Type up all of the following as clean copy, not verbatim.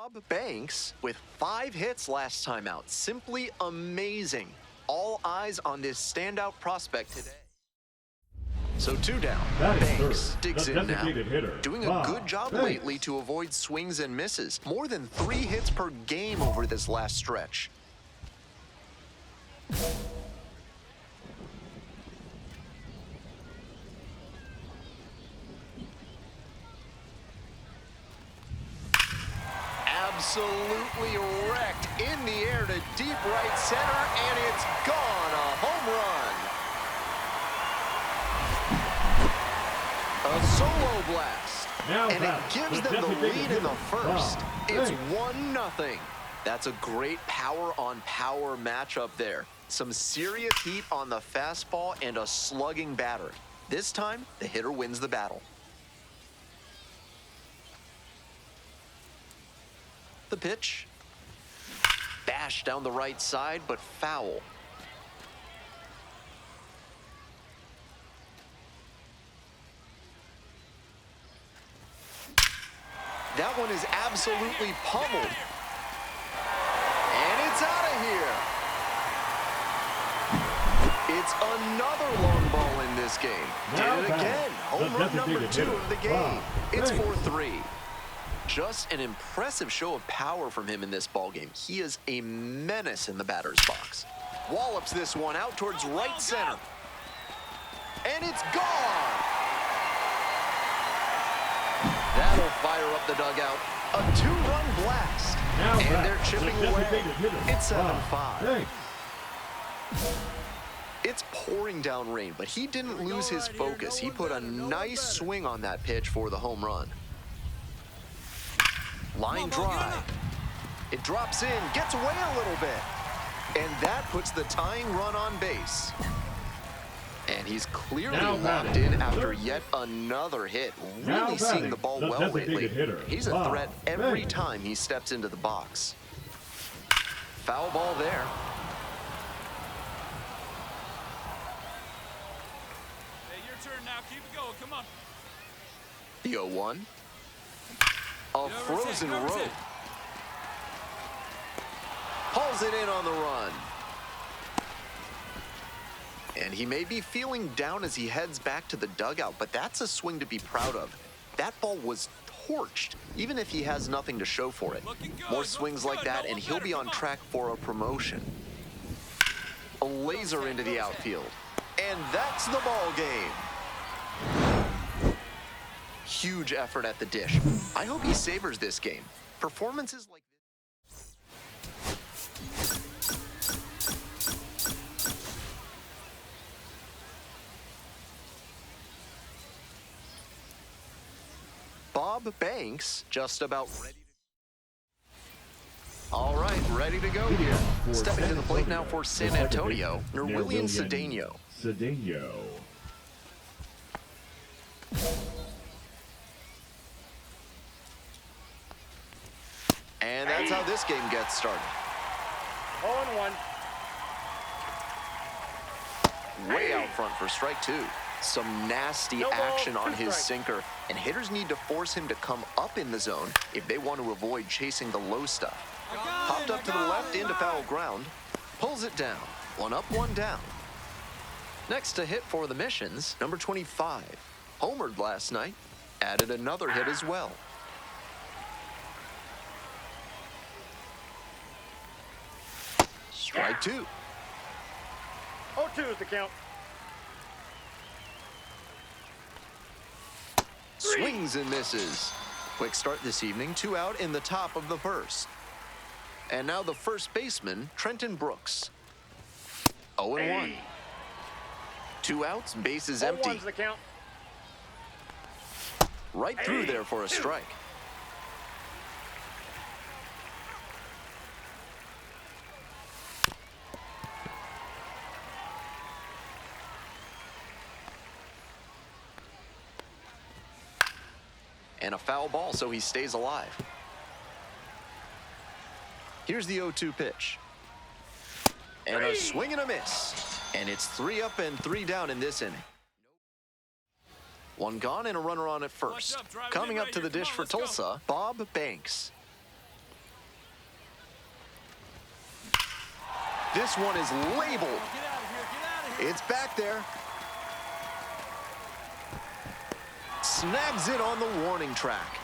Bob Banks with 5 hits last time out. Simply amazing. All eyes on this standout prospect today. So 2 down. Banks digs in now. Doing a good job lately to avoid swings and misses. More than 3 hits per game over this last stretch. Absolutely wrecked in the air to deep right center, and it's gone. A home run. A solo blast. And it gives them the lead in the first. It's 1-0. That's a great power-on-power matchup there. Some serious heat on the fastball and a slugging batter. This time, the hitter wins the battle. The pitch. Bash down the right side, but foul. That one is absolutely pummeled. And it's out of here. It's another long ball in this game. Did it again. Home run number 2 of the game. It's 4-3. Just an impressive show of power from him in this ballgame. He is a menace in the batter's box. Wallops this one out towards right center. And it's gone. That'll fire up the dugout. A 2-run blast. And they're chipping away. It's 7-5. It's pouring down rain, but he didn't lose his focus. He put a nice swing on that pitch for the home run. Line drive. It drops in, gets away a little bit. And that puts the tying run on base. And he's clearly locked in after yet another hit. Really seeing the ball well lately. He's a threat every time he steps into the box. Foul ball there. Hey, your turn now. Keep it going. Come on. The 0-1. A frozen rope. Hauls it in on the run. And he may be feeling down as he heads back to the dugout, but that's a swing to be proud of. That ball was torched, even if he has nothing to show for it. More swings like that, and he'll be on track for a promotion. A laser into the outfield. And that's the ball game. Huge effort at the dish. I hope he savors this game. Performances like this. Bob Banks just about ready to... All right, ready to go here. Stepping to the plate now for San Antonio, Nerwillian Cedeno. And that's how this game gets started. 0-1. Way out front for strike 2. Some nasty action on his sinker, and hitters need to force him to come up in the zone if they want to avoid chasing the low stuff. Popped up to the left into foul ground. Pulls it down. 1 up, 1 down. Next to hit for the Missions, number 25. Homered last night. Added another hit as well. Strike 2. 0-2 is the count. Swings and misses. Quick start this evening, 2 out in the top of the first. And now the first baseman, Trenton Brooks. 0-1. 2 outs, bases empty. 0-1's the count. Right through there for a strike. And a foul ball, so he stays alive. Here's the 0-2 pitch. And a swing and a miss. And it's 3 up and 3 down in this inning. 1 gone and a runner on at first. Coming up to the dish for Tulsa, Bob Banks. This one is labeled. Get out of here. Get out of here. It's back there. Snags it on the warning track.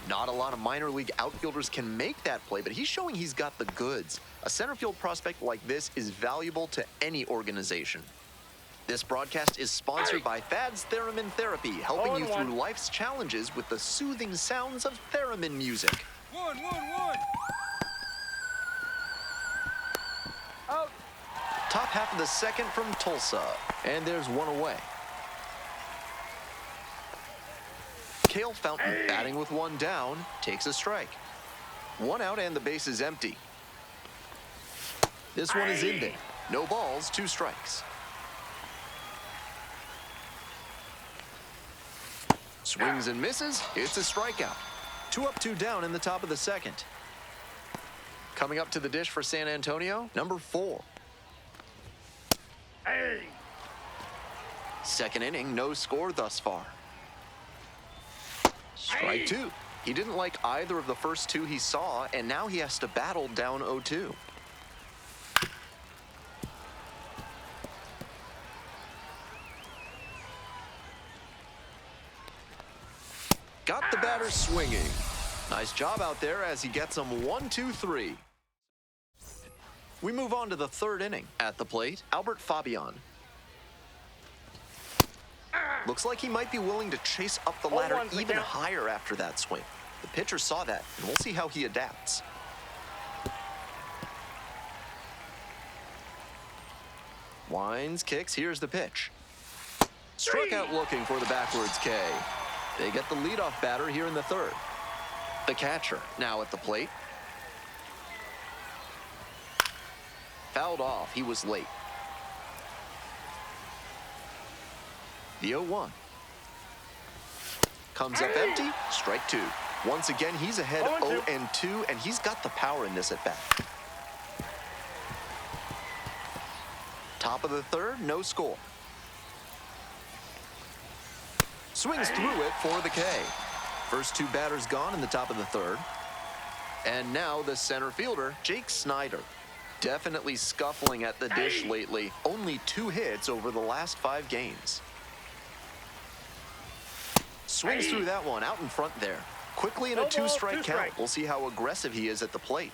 Not a lot of minor league outfielders can make that play, but he's showing he's got the goods. A center field prospect like this is valuable to any organization. This broadcast is sponsored by Thad's Theremin Therapy, helping you through life's challenges with the soothing sounds of theremin music. One. Out. Top half of the second from Tulsa, and there's one away. Cale Fountain, batting with one down, takes a strike. One out and the base is empty. This one is in there. No balls, 2 strikes. Swings and misses, it's a strikeout. 2 up, 2 down in the top of the second. Coming up to the dish for San Antonio, number 4. Second inning, no score thus far. Strike 2. He didn't like either of the first 2 he saw, and now he has to battle down 0-2. Got the batter swinging. Nice job out there as he gets him 1-2-3. We move on to the 3rd inning. At the plate, Albert Fabian. Looks like he might be willing to chase up the ladder even higher after that swing. The pitcher saw that, and we'll see how he adapts. Winds, kicks, here's the pitch. Struck out looking for the backwards K. They get the leadoff batter here in the 3rd. The catcher now at the plate. Fouled off, he was late. The 0-1. Comes up empty, strike 2. Once again, he's ahead 0-2, and he's got the power in this at bat. Top of the 3rd, no score. Swings through it for the K. First 2 batters gone in the top of the 3rd. And now the center fielder, Jake Snyder. Definitely scuffling at the dish lately. Only 2 hits over the last 5 games. Swings through that one, out in front there. Quickly in a 2-strike count. We'll see how aggressive he is at the plate.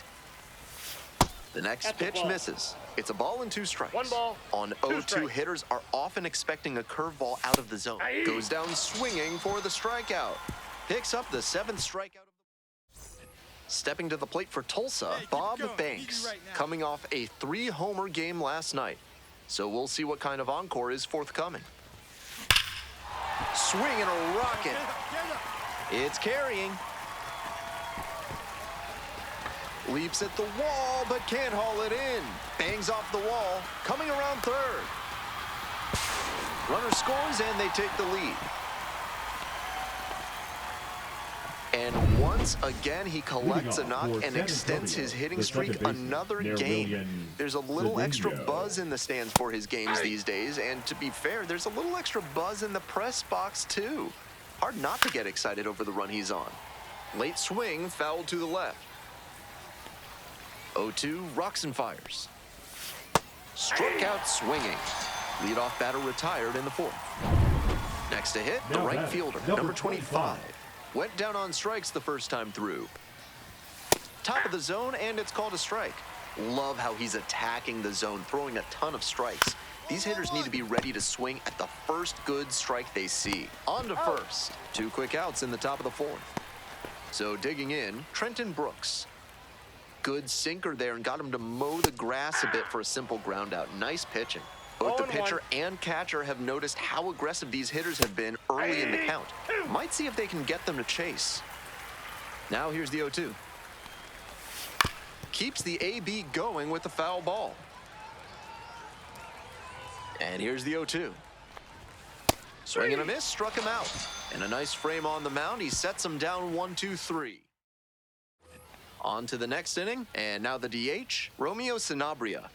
The next pitch misses. It's a ball and 2 strikes. 1 ball. On 0-2, hitters are often expecting a curveball out of the zone. Goes down swinging for the strikeout. Picks up the 7th strikeout. Stepping to the plate for Tulsa, Bob Banks, coming off a 3-homer game last night. So we'll see what kind of encore is forthcoming. Swing and a rocket. It's carrying. Leaps at the wall, but can't haul it in. Bangs off the wall, coming around 3rd. Runner scores, and they take the lead. And once again, he collects a knock and extends his hitting streak another game. There's a little extra buzz in the stands for his games these days, and to be fair, there's a little extra buzz in the press box too. Hard not to get excited over the run he's on. Late swing, fouled to the left. 0-2, rocks and fires. Struck out swinging. Leadoff batter retired in the 4th. Next to hit, the right fielder, number 25. Went down on strikes the first time through. Top of the zone, and it's called a strike. Love how he's attacking the zone, throwing a ton of strikes. These hitters need to be ready to swing at the first good strike they see. On to first. 2 quick outs in the top of the 4th. So digging in, Trenton Brooks. Good sinker there and got him to mow the grass a bit for a simple ground out. Nice pitching. Both the pitcher and catcher have noticed how aggressive these hitters have been early in the count. Might see if they can get them to chase. Now here's the 0-2. Keeps the AB going with the foul ball. And here's the 0-2. Swing and a miss, struck him out. And a nice frame on the mound. He sets him down 1-2-3. On to the next inning, and now the DH, Romeo Sanabria.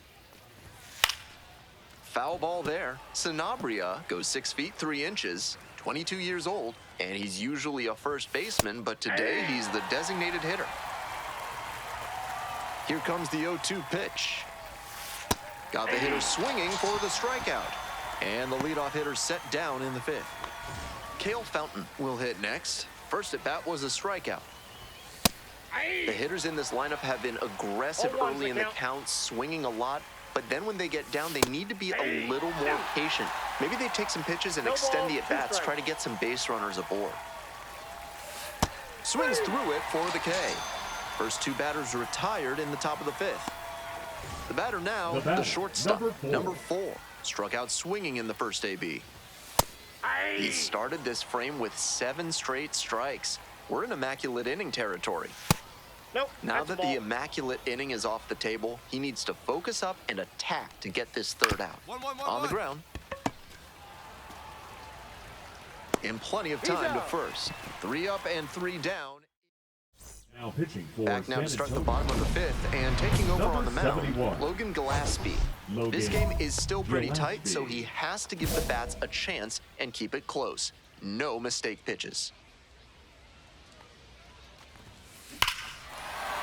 Foul ball there. Sanabria goes 6 feet 3 inches, 22 years old, and he's usually a first baseman, but today he's the designated hitter. Here comes the 0-2 pitch. Got the hitter swinging for the strikeout. And the leadoff hitter set down in the 5th. Cale Fountain will hit next. First at bat was a strikeout. The hitters in this lineup have been aggressive early in the count, swinging a lot. But then when they get down, they need to be a little more patient. Maybe they take some pitches and extend the at-bats, try to get some base runners aboard. Swings through it for the K. First 2 batters retired in the top of the 5th. The batter now, the shortstop, number 4. Struck out swinging in the first AB. He started this frame with 7 straight strikes. We're in immaculate inning territory. Nope. Now that the immaculate inning is off the table, he needs to focus up and attack to get this 3rd out. On the ground. In plenty of time to first. 3 up and 3 down. Now pitching for Back now to start the bottom of the 5th and taking over on the mound, 71. Logan Gillespie. This game is still pretty tight, so he has to give the bats a chance and keep it close. No mistake pitches.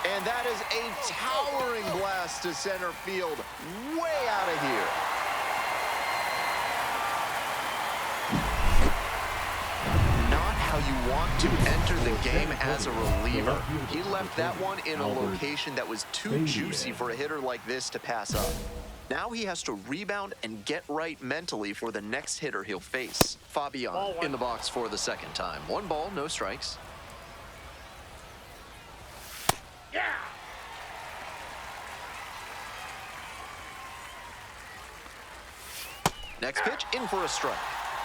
And that is a towering blast to center field, way out of here. Not how you want to enter the game as a reliever. He left that one in a location that was too juicy for a hitter like this to pass up. Now he has to rebound and get right mentally for the next hitter he'll face. Fabian in the box for the 2nd time. 1 ball, no strikes. Yeah. Next pitch, in for a strike.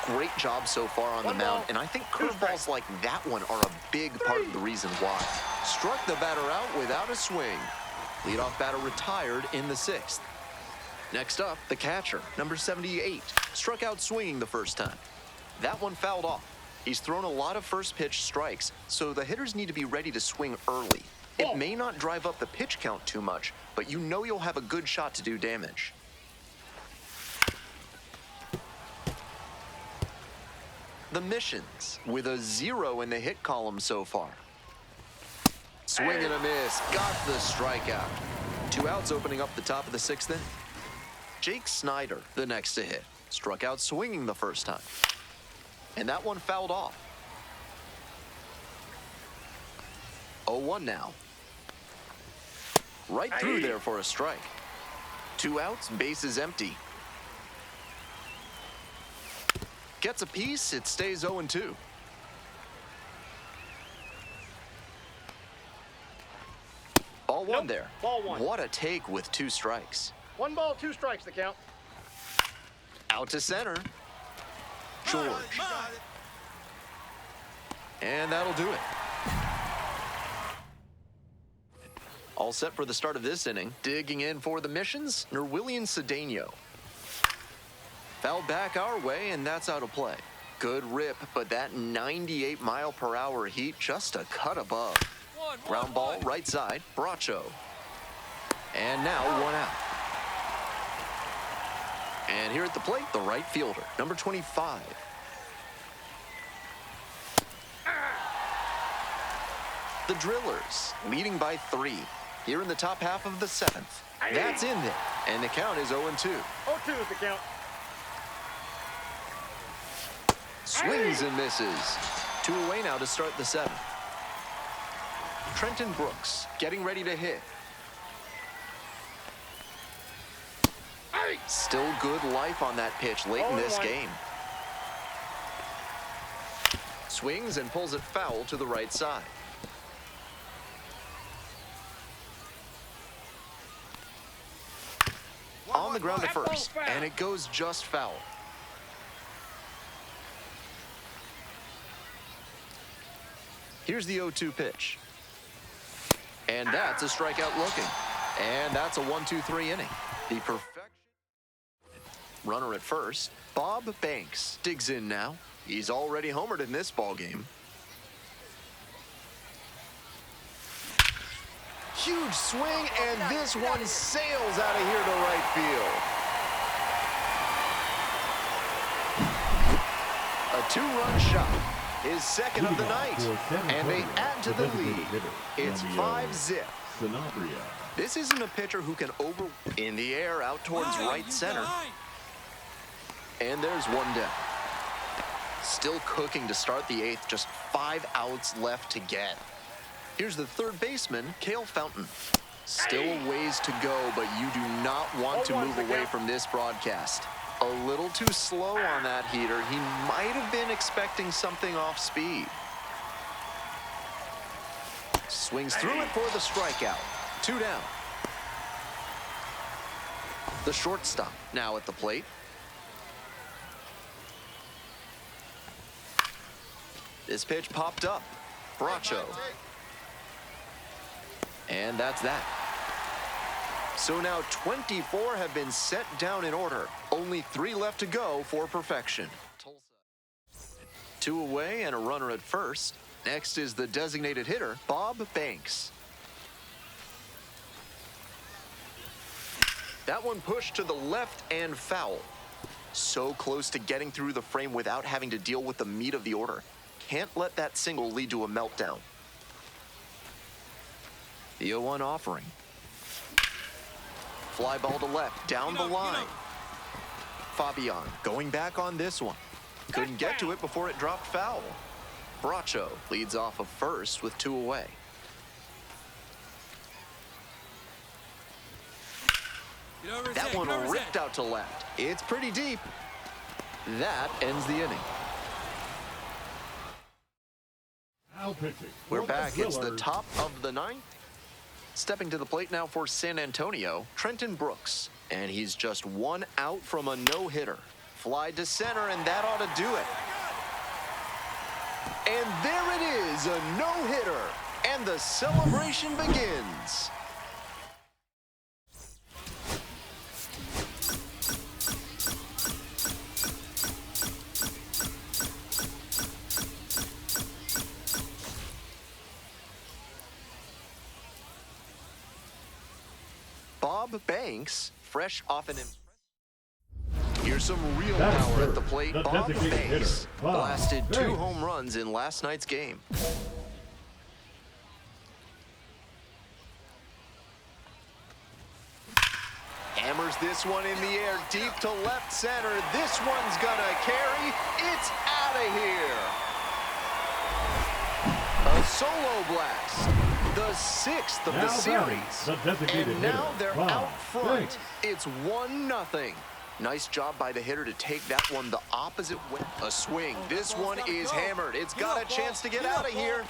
Great job so far on the mound, and I think curveballs like that one are a big part of the reason why. Struck the batter out without a swing. Leadoff batter retired in the 6th. Next up, the catcher, number 78. Struck out swinging the first time. That one fouled off. He's thrown a lot of first pitch strikes, so the hitters need to be ready to swing early. It may not drive up the pitch count too much, but you know you'll have a good shot to do damage. The Missions, with a 0 in the hit column so far. Swing and a miss, got the strikeout. 2 outs opening up the top of the 6th inning. Jake Snyder, the next to hit. Struck out swinging the first time. And that one fouled off. 0-1 now. Right through there for a strike. 2 outs, bases empty. Gets a piece, it stays 0-2. Ball 1 there. Ball 1. What a take with 2 strikes. 1 ball, 2 strikes the count. Out to center. George. And that'll do it. All set for the start of this inning. Digging in for the Missions, Nerwillian Cedeno. Fouled back our way, and that's out of play. Good rip, but that 98-mile-per-hour heat just a cut above. Ground ball, right side, Bracho. And now 1 out. And here at the plate, the right fielder, number 25. The Drillers, leading by 3. Here in the top half of the 7th. That's in there, and the count is 0-2. 0-2 is the count. Swings and misses. 2 away now to start the 7th. Trenton Brooks getting ready to hit. Still good life on that pitch late in this game. Swings and pulls it foul to the right side. On the ground to first, and it goes just foul. Here's the 0-2 pitch. And that's a strikeout looking. And that's a 1-2-3 inning. The perfection. Runner at first. Bob Banks digs in now. He's already homered in this ballgame. Huge swing, and this one sails out of here to right field. A 2-run shot. His second of the night, and they add to the lead. It's 5-zip. Sanabria. This isn't a pitcher who can in the air out towards right center. And there's one down. Still cooking to start the 8th, just 5 outs left to get. Here's the third baseman, Cale Fountain. Still a ways to go, but you do not want to move away from this broadcast. A little too slow on that heater. He might have been expecting something off speed. Swings through it for the strikeout. 2 down. The shortstop now at the plate. This pitch popped up. Bracho. And that's that. So now 24 have been set down in order. Only 3 left to go for perfection. 2 away and a runner at first. Next is the designated hitter, Bob Banks. That one pushed to the left and foul. So close to getting through the frame without having to deal with the meat of the order. Can't let that single lead to a meltdown. The 0-1 offering. Fly ball to left, down the line. Fabian going back on this one. Couldn't get to it before it dropped foul. Bracho leads off of first with 2 away. That one ripped out to left. It's pretty deep. That ends the inning. Now pitching. We're for back. It's the Thrillers. top of the 9th. Stepping to the plate now for San Antonio, Trenton Brooks. And he's just 1 out from a no-hitter. Fly to center, and that ought to do it. And there it is, a no-hitter. And the celebration begins. Bob Banks, fresh off an... Here's some real That's power at third. the plate. The Bob designated Banks hitter, Bob blasted 2 Banks. home runs in last night's game. Hammers this one in the air, deep to left center. This one's gonna carry. It's out of here. A solo blast. The 6th of the Now series. batting, the designated And now hitter, they're Bob out front. Banks. It's 1-0. Nice job by the hitter to take that one the opposite way. A swing. This one is hammered. It's got a chance to get out of here.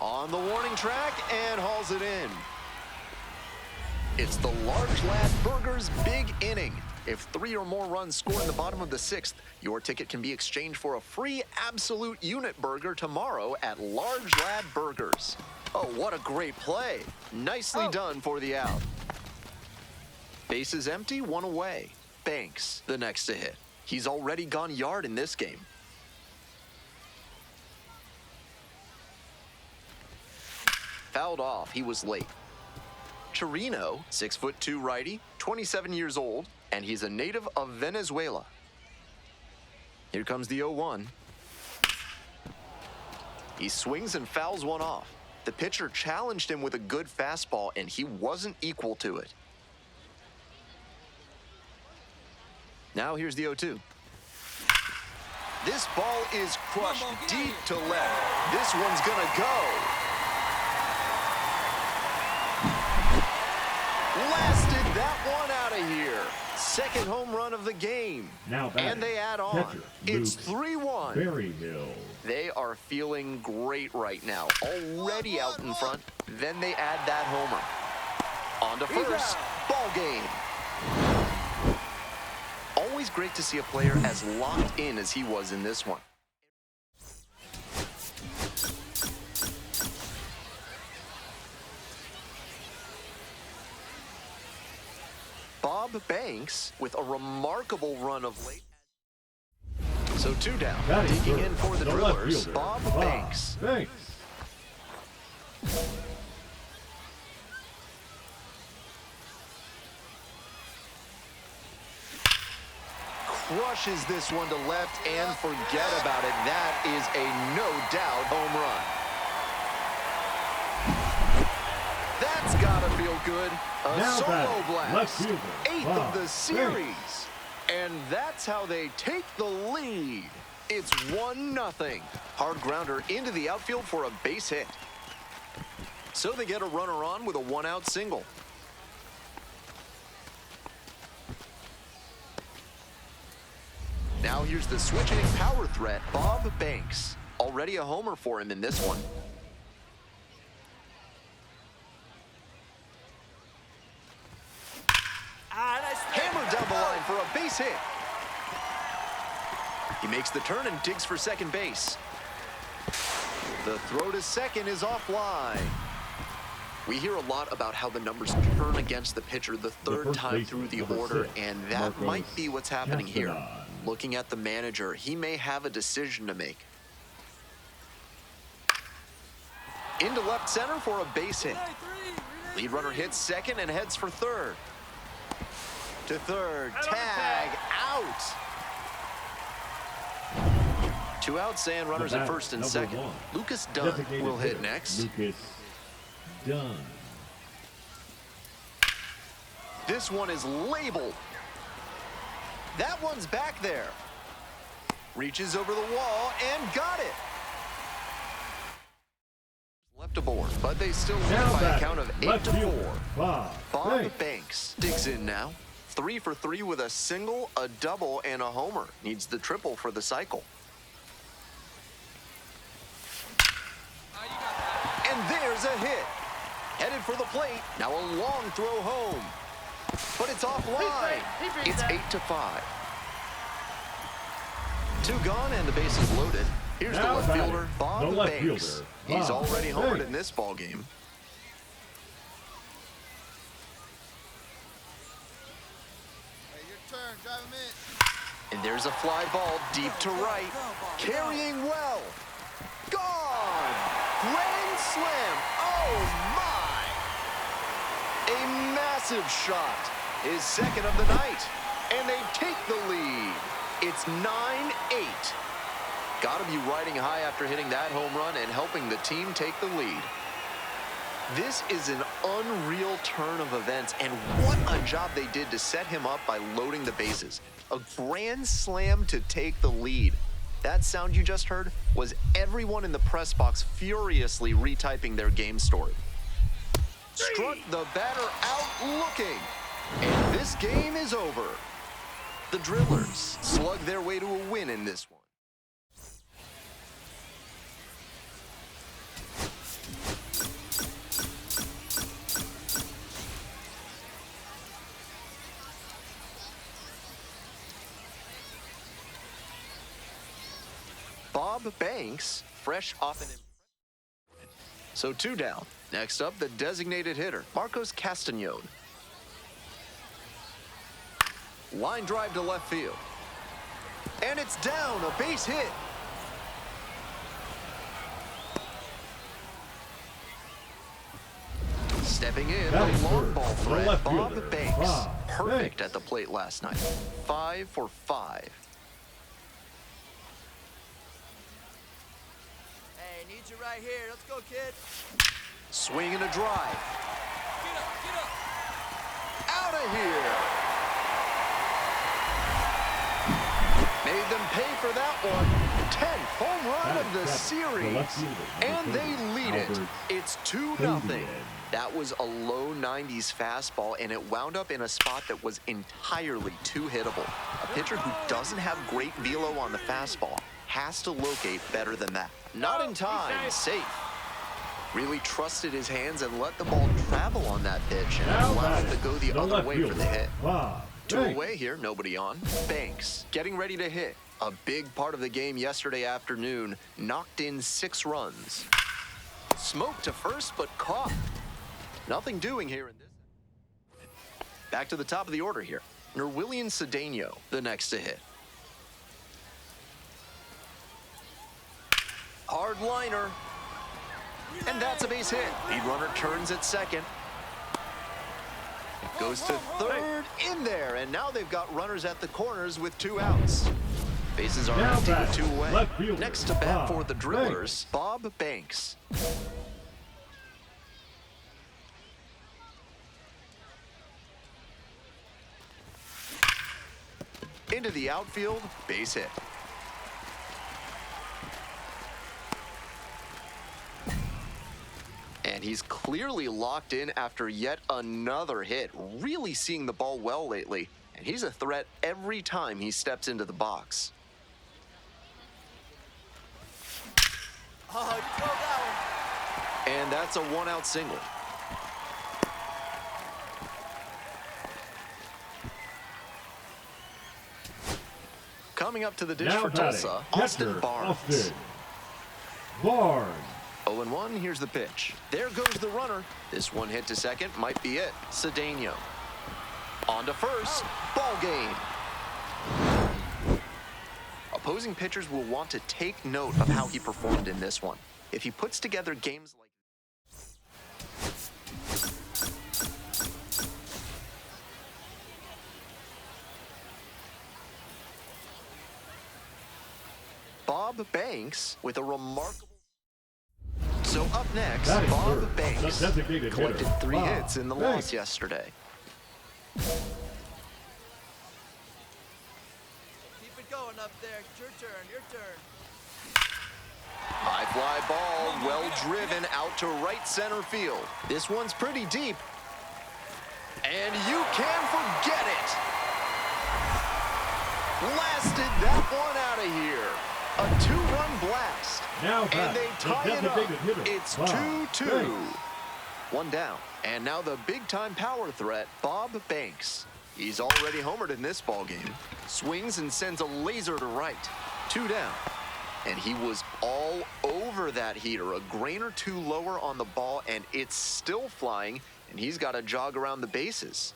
On the warning track and hauls it in. It's the Large Lad Burgers big inning. If 3 or more runs score in the bottom of the 6th, your ticket can be exchanged for a free absolute unit burger tomorrow at Large Lad Burgers. Oh, what a great play. Nicely done for the out. Bases empty, 1 away. Banks, the next to hit. He's already gone yard in this game. Fouled off, he was late. Chirino, 6'2" righty, 27 years old, and he's a native of Venezuela. Here comes the 0-1. He swings and fouls one off. The pitcher challenged him with a good fastball, and he wasn't equal to it. Now here's the 0-2. This ball is crushed deep to left. This one's gonna go. Blasted that one out of here. Second home run of the game. Now batting, and they add on. catcher, It's Luke 3-1. Berryhill. They are feeling great right now. Already out in front. Then they add that homer. On to first. Ball game. Always great to see a player as locked in as he was in this one. Bob Banks with a remarkable run of late. So 2 down. Batting Digging third, in for the left Drillers, fielder, Bob Banks. Banks. Crushes this one to left and forget about it. That is a no-doubt home run. That's gotta feel good. A Now solo batting, left blast. fielder, 8th Bob of the Banks. series. And that's how they take the lead. It's 1-0. Hard grounder into the outfield for a base hit. So they get a runner on with a 1-out single. Now here's the switch-hitting power threat, Bob Banks. Already a homer for him in this one. Hammered down the line for a base hit. He makes the turn and digs for second base. The throw to second is offline. We hear a lot about how the numbers turn against the pitcher the third time through the order, and that might be what's happening here. Looking at the manager, he may have a decision to make. Into left center for a base hit. Lead runner hits second and heads for third. To third, tag, out. 2 outs and runners at first and second. Lucas Dunn will hit next. Lucas Dunn. This one is labeled. That one's back there. Reaches over the wall and got it. Left aboard, but they still win by a count of 8-4. Bob Banks digs in now. 3 for 3 with a single, a double, and a homer. Needs the triple for the cycle. And there's a hit. Headed for the plate. Now a long throw home. But it's offline. It's 8-5. 2 gone and the base is loaded. Here's the left fielder, Bob Banks. He's already homered in this ball game. And there's a fly ball deep to right. Carrying well. Gone. Grand slam. Oh, my. A massive shot. His second of the night. And they take the lead. It's 9-8. Got to be riding high after hitting that home run and helping the team take the lead. This is an unreal turn of events, and what a job they did to set him up by loading the bases. A grand slam to take the lead. That sound you just heard was everyone in the press box furiously retyping their game story. Struck the batter out looking, and this game is over. The Drillers slug their way to a win in this one. Bob Banks, fresh off an impressive. So 2 down. Next up, the designated hitter, Marcos Castañón. Line drive to left field. And it's down, a base hit. Stepping in, the long ball threat, Bob Banks. Perfect at the plate last night. 5 for 5. Need you right here. Let's go, kid. Swing and a drive. Get up. Out of here. Made them pay for that one. 10th home run of the series. And they lead it. It's 2-0. That was a low 90s fastball, and it wound up in a spot that was entirely too hittable. A pitcher who doesn't have great velo on the fastball has to locate better than that. Not in time, safe. Really trusted his hands and let the ball travel on that pitch and allowed him to go the other way for the hit. 2 away here, nobody on. Banks getting ready to hit. A big part of the game yesterday afternoon, knocked in 6 runs. Smoked to first, but caught. Nothing doing here in this. Back to the top of the order here. Nerwillian Cedeno, the next to hit. Hard liner. And that's a base hit. Lead runner turns at second. Goes to third, in there. And now they've got runners at the corners with 2 outs. Bases are empty with 2 away. Next to bat for the Drillers, Bob Banks. into the outfield, base hit. And he's clearly locked in after yet another hit, really seeing the ball well lately. And he's a threat every time he steps into the box. Oh, you drove that one. And that's a one-out single. Coming up to the dish Now for batting, Tulsa, Austin catcher, Barnes. Austin Barnes. 0-1, here's the pitch. There goes the runner. This one hit to second might be it. Cedeno. On to first. Ball game. Opposing pitchers will want to take note of how he performed in this one. If he puts together games like Bob Banks with a remarkable... So up next, That is Bob third. Banks The designated collected hitter, 3 Bob hits in the Banks. loss yesterday. Keep it going up there. It's your turn, your turn. High fly ball, well driven out to right center field. This one's pretty deep. And you can forget it. Blasted that one out of here. A 2-run blast. Now And back, they the tie it up. designated hitter, It's Bob 2-2. Banks. One down. And now the big-time power threat, Bob Banks. He's already homered in this ballgame. Swings and sends a laser to right. 2 down. And he was all over that heater. A grain or 2 lower on the ball, and it's still flying, and he's got to jog around the bases.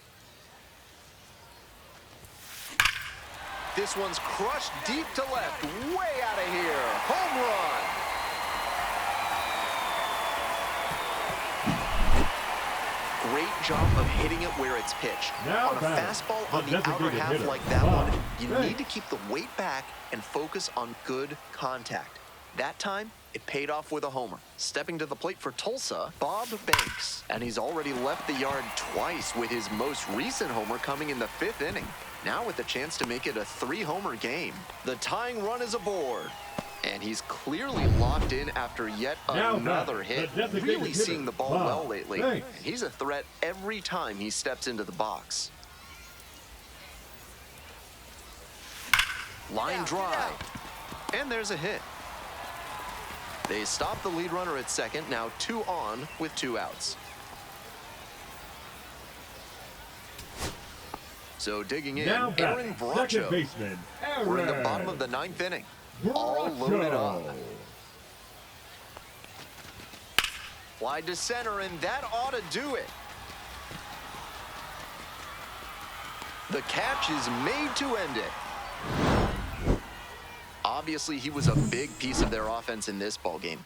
This one's crushed deep to left, way out of here. Home run. Great job of hitting it where it's pitched. Now On a batting, fastball the on the outer designated half hitter, like that Bob one, you Banks. need to keep the weight back and focus on good contact. That time, it paid off with a homer. Stepping to the plate for Tulsa, Bob Banks. And he's already left the yard twice, with his most recent homer coming in the 5th inning. Now with the chance to make it a 3-homer game. The tying run is aboard. And he's clearly locked in after yet Now another back, hit. the designated Really hitter, seeing the ball Bob well lately. Banks. And he's a threat every time he steps into the box. Line drive. And there's a hit. They stop the lead runner at second, now 2 on with 2 outs. So digging in, Now Aaron batting, second Bracho. baseman, Aaron We're in the bottom of the 9th inning. All loaded up. Bracho. Wide to center, and that ought to do it. The catch is made to end it. Obviously, he was a big piece of their offense in this ballgame.